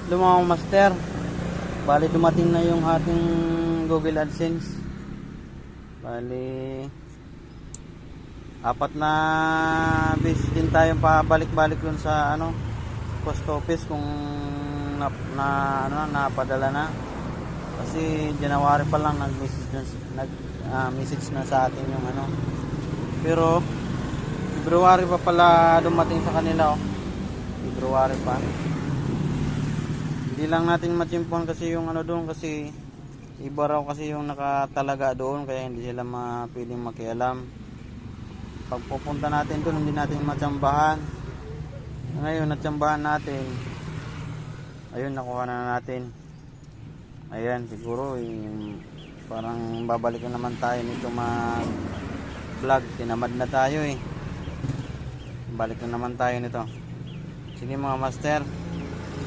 Hello mga master, bali dumating na yung ating Google AdSense. Bali apat na beses din tayong pabalik-balik dun sa post office kung napadala na. Kasi January pa lang nag-message na sa atin yung Pero February pa pala dumating sa kanila, February pa. Hindi lang natin machimpon kasi yung doon, kasi iba raw kasi yung nakatalaga doon, kaya hindi sila pwedeng makialam. Pag pupunta natin doon, hindi natin matsambahan. Ngayon natsambahan natin, ayun, nakuha na natin. Ayan, siguro parang babalik na naman tayo nito mag vlog. Tinamad na tayo balik na naman tayo nito. Sige mga master,